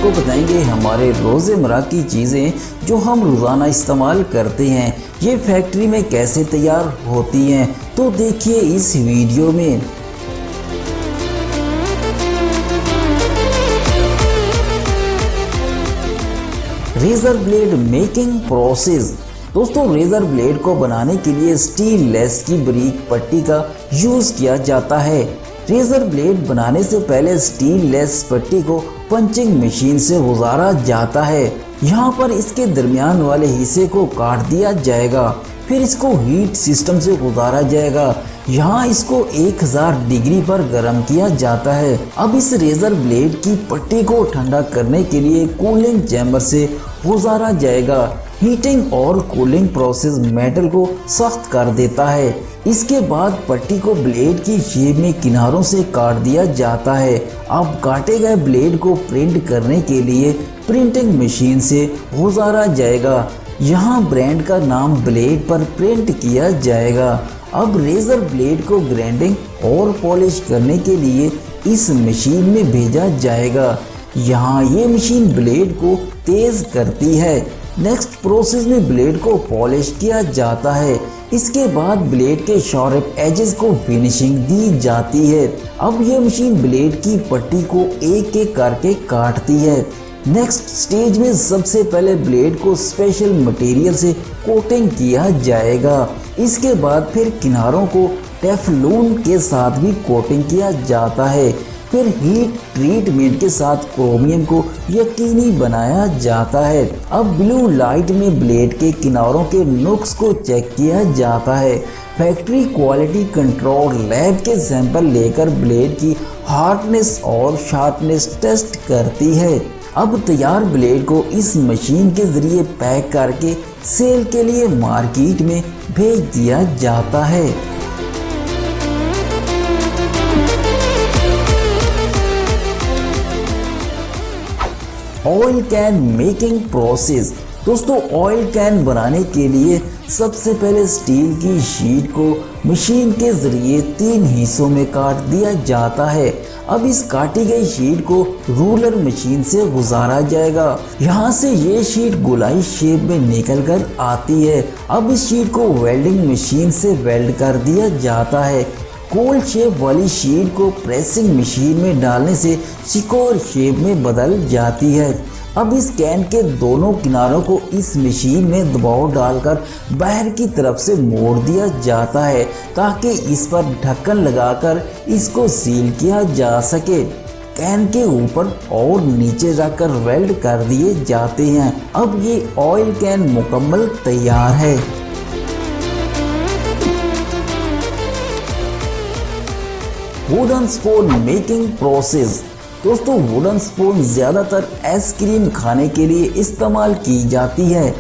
आपको बताएंगे हमारे रोज़मर्रा की चीज़ें जो हम रोज़ाना इस्तेमाल करते हैं, ये फैक्ट्री में कैसे तैयार होती हैं। तो देखिए इस वीडियो में। Razor blade making process. दोस्तों, रेजर ब्लेड को बनाने के लिए स्टील लेस की बारीक पट्टी का यूज किया जाता है। रेजर ब्लेड बनाने से पहले स्टील लेस पट्टी को पंचिंग मशीन से गुजारा जाता है। यहाँ पर इसके दरमियान वाले हिस्से को काट दिया जाएगा, फिर इसको हीट सिस्टम से गुजारा जाएगा। यहाँ इसको 1000 डिग्री पर गर्म किया जाता है। अब इस रेजर ब्लेड की पट्टी को ठंडा करने के लिए कूलिंग चैम्बर से गुजारा जाएगा। हीटिंग और कूलिंग प्रोसेस मेटल को सख्त कर देता है। इसके बाद पट्टी को ब्लेड की शेप में किनारों से काट दिया जाता है। अब काटे गए ब्लेड को प्रिंट करने के लिए प्रिंटिंग मशीन से गुजारा जाएगा। यहाँ ब्रांड का नाम ब्लेड पर प्रिंट किया जाएगा। अब रेजर ब्लेड को ग्राइंडिंग और पॉलिश करने के लिए इस मशीन में भेजा जाएगा। यहाँ ये मशीन ब्लेड को तेज करती है। नेक्स्ट प्रोसेस में ब्लेड को पॉलिश किया जाता है। इसके बाद ब्लेड के शार्प एजेस को फिनिशिंग दी जाती है। अब ये मशीन ब्लेड की पट्टी को एक एक करके काटती है। नेक्स्ट स्टेज में सबसे पहले ब्लेड को स्पेशल मटेरियल से कोटिंग किया जाएगा। इसके बाद फिर किनारों को टेफलून के साथ भी कोटिंग किया जाता है। फिर हीट ट्रीटमेंट के साथ क्रोमियम को यकीनी बनाया जाता है। अब ब्लू लाइट में ब्लेड के किनारों के नुक्स को चेक किया जाता है। फैक्ट्री क्वालिटी कंट्रोल लैब के सैंपल लेकर ब्लेड की हार्डनेस और शार्पनेस टेस्ट करती है। अब तैयार ब्लेड को इस मशीन के जरिए पैक करके सेल के लिए मार्केट में भेज दिया जाता है। Oil can making process. दोस्तों, ऑयल कैन बनाने के लिए सबसे पहले स्टील की शीट को मशीन के जरिए 3 हिस्सों में काट दिया जाता है। अब इस काटी गई शीट को रूलर मशीन से गुजारा जाएगा। यहाँ से ये शीट गोलाई शेप में निकल कर आती है। अब इस शीट को वेल्डिंग मशीन से वेल्ड कर दिया जाता है। गोल शेप वाली शीट को प्रेसिंग मशीन में डालने से सिकोर शेप में बदल जाती है। अब इस कैन के दोनों किनारों को इस मशीन में दबाव डालकर बाहर की तरफ से मोड़ दिया जाता है ताकि इस पर ढक्कन लगाकर इसको सील किया जा सके। कैन के ऊपर और नीचे रखकर वेल्ड कर दिए जाते हैं। अब ये ऑयल कैन मुकम्मल तैयार है। Wooden spoon making process. दोस्तों, वुडन स्पून ज़्यादातर आइसक्रीम खाने के लिए इस्तेमाल की जाती है।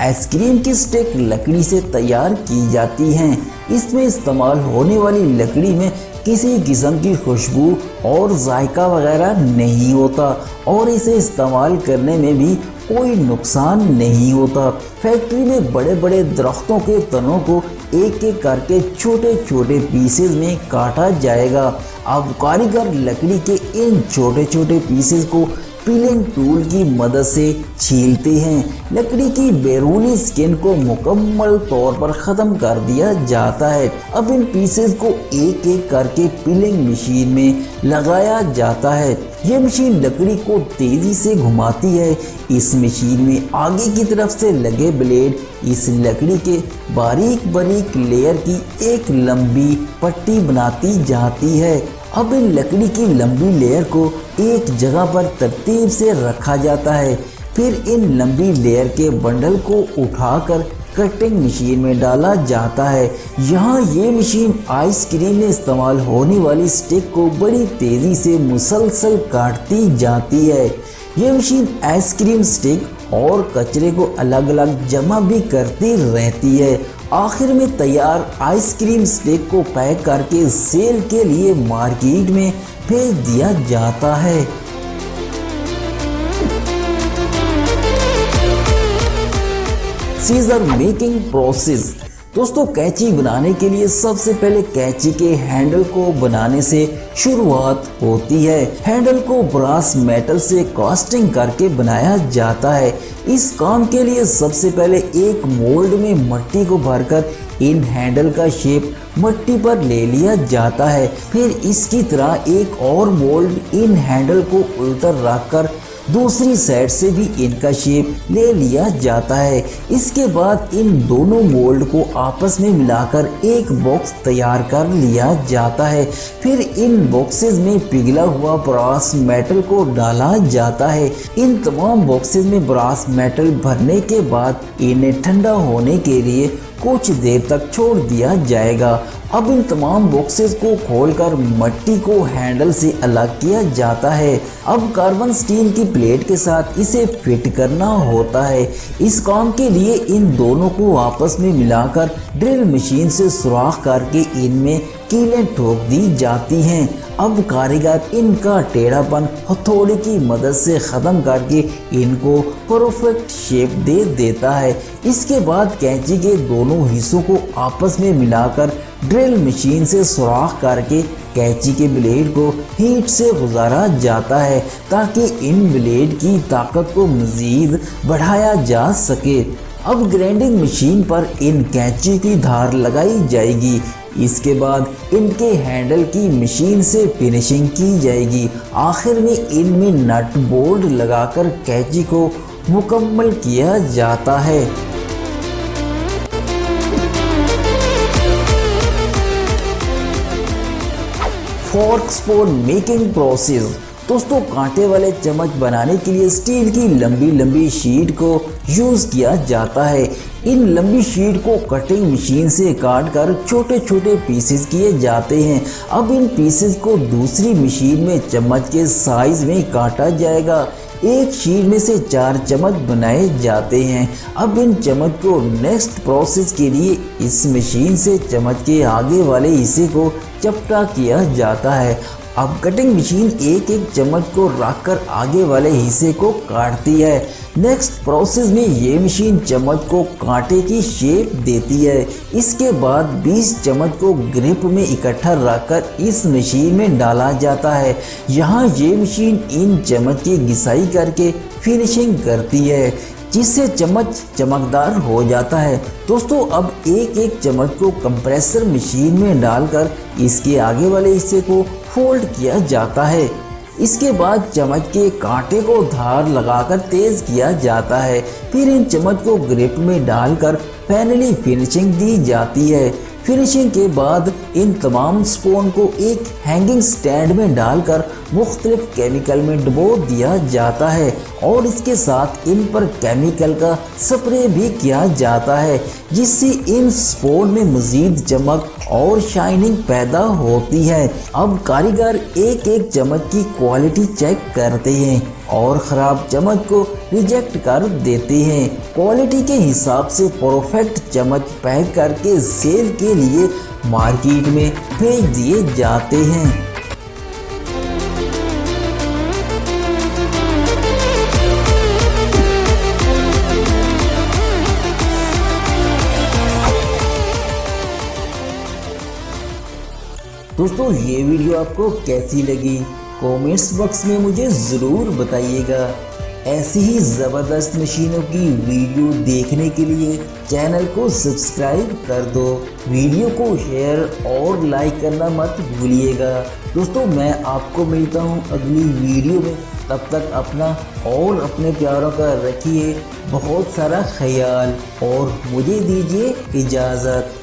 आइसक्रीम की स्टिक लकड़ी से तैयार की जाती हैं। इसमें इस्तेमाल होने वाली लकड़ी में किसी किस्म की खुशबू और जायका वगैरह नहीं होता और इसे इस्तेमाल करने में भी कोई नुकसान नहीं होता। फैक्ट्री में बड़े बड़े दरख्तों के तनों को एक एक करके छोटे छोटे पीसेस में काटा जाएगा। अब कारीगर लकड़ी के इन छोटे छोटे पीसेस को पीलिंग टूल की मदद से छीलते हैं। लकड़ी की बैरूनी स्किन को मुकम्मल तौर पर ख़त्म कर दिया जाता है। अब इन पीसेस को एक एक करके पीलिंग मशीन में लगाया जाता है। ये मशीन लकड़ी को तेज़ी से घुमाती है। इस मशीन में आगे की तरफ से लगे ब्लेड इस लकड़ी के बारीक बारीक लेयर की एक लंबी पट्टी बनाती जाती है। अब इन लकड़ी की लंबी लेयर को एक जगह पर तरतीब से रखा जाता है। फिर इन लंबी लेयर के बंडल को उठाकर कटिंग मशीन में डाला जाता है। यहाँ ये मशीन आइसक्रीम में इस्तेमाल होने वाली स्टिक को बड़ी तेज़ी से मुसलसल काटती जाती है। ये मशीन आइसक्रीम स्टिक और कचरे को अलग अलग जमा भी करती रहती है। आखिर में तैयार आइसक्रीम स्टिक को पैक करके सेल के लिए मार्केट में भेज दिया जाता है। Scissor making process. दोस्तों कैंची बनाने के लिए सबसे पहले कैंची के हैंडल को बनाने से शुरुआत होती है। हैंडल को ब्रास मेटल से कास्टिंग करके बनाया जाता है। इस काम के लिए सबसे पहले एक मोल्ड में मिट्टी को भरकर इन हैंडल का शेप मिट्टी पर ले लिया जाता है। फिर इसकी तरह एक और मोल्ड इन हैंडल को उल्टा रखकर दूसरी साइड से भी इनका शेप ले लिया जाता है। इसके बाद इन दोनों मोल्ड को आपस में मिलाकर एक बॉक्स तैयार कर लिया जाता है। फिर इन बॉक्सेस में पिघला हुआ ब्रास मेटल को डाला जाता है। इन तमाम बॉक्सेस में ब्रास मेटल भरने के बाद इन्हें ठंडा होने के लिए कुछ देर तक छोड़ दिया जाएगा। अब इन तमाम बॉक्सेस को खोलकर मिट्टी को हैंडल से अलग किया जाता है। अब कार्बन स्टील की प्लेट के साथ इसे फिट करना होता है। इस काम के लिए इन दोनों को आपस में मिलाकर ड्रिल मशीन से सुराख करके इनमें कीलें ठोक दी जाती हैं। अब कारीगर इनका टेढ़ापन हथौड़े की मदद से ख़त्म करके इनको परफेक्ट शेप दे देता है। इसके बाद कैंची के दोनों हिस्सों को आपस में मिलाकर ड्रिल मशीन से सुराख करके कैंची के ब्लेड को हीट से गुजारा जाता है ताकि इन ब्लेड की ताकत को मज़ीद बढ़ाया जा सके। अब ग्राइंडिंग मशीन पर इन कैंची की धार लगाई जाएगी। इसके बाद इनके हैंडल की मशीन से फिनिशिंग की जाएगी। आखिर में इनमें नट बोल्ट लगाकर कैंची को मुकम्मल किया जाता है। Forks for making process. दोस्तों कांटे वाले चम्मच बनाने के लिए स्टील की लंबी लंबी शीट को यूज़ किया जाता है। इन लंबी शीट को कटिंग मशीन से काट कर छोटे छोटे पीसेस किए जाते हैं। अब इन पीसेस को दूसरी मशीन में चम्मच के साइज में काटा जाएगा। एक शीट में से 4 चम्मच बनाए जाते हैं। अब इन चम्मच को नेक्स्ट प्रोसेस के लिए इस मशीन से चम्मच के आगे वाले हिस्से को चपटा किया जाता है। अब कटिंग मशीन एक एक चम्मच को रखकर आगे वाले हिस्से को काटती है। नेक्स्ट प्रोसेस में ये मशीन चम्मच को कांटे की शेप देती है। इसके बाद 20 चम्मच को ग्रिप में इकट्ठा रखकर इस मशीन में डाला जाता है। यहाँ ये मशीन इन चम्मच की घिसाई करके फिनिशिंग करती है जिससे चम्मच चमकदार हो जाता है। दोस्तों अब एक एक चम्मच को कंप्रेसर मशीन में डालकर इसके आगे वाले हिस्से को फोल्ड किया जाता है। इसके बाद चम्मच के कांटे को धार लगाकर तेज किया जाता है। फिर इन चम्मच को ग्रिप में डालकर फाइनली फिनिशिंग दी जाती है। फिनिशिंग के बाद इन तमाम स्पून को एक हैंगिंग स्टैंड में डालकर मुख्तलिफ केमिकल में डुबो दिया जाता है और इसके साथ इन पर केमिकल का स्प्रे भी किया जाता है जिससे इन स्पून में मज़ीद चमक और शाइनिंग पैदा होती है। अब कारीगर एक एक चम्मच की क्वालिटी चेक करते हैं और ख़राब चम्मच को रिजेक्ट कर देते हैं। क्वालिटी के हिसाब से परफेक्ट चम्मच पैक करके सेल के लिए मार्केट में भेज दिए जाते हैं। दोस्तों ये वीडियो आपको कैसी लगी कमेंट्स बॉक्स में मुझे ज़रूर बताइएगा। ऐसी ही ज़बरदस्त मशीनों की वीडियो देखने के लिए चैनल को सब्सक्राइब कर दो। वीडियो को शेयर और लाइक करना मत भूलिएगा। दोस्तों मैं आपको मिलता हूँ अगली वीडियो में। तब तक अपना और अपने प्यारों का रखिए बहुत सारा ख्याल और मुझे दीजिए इजाज़त।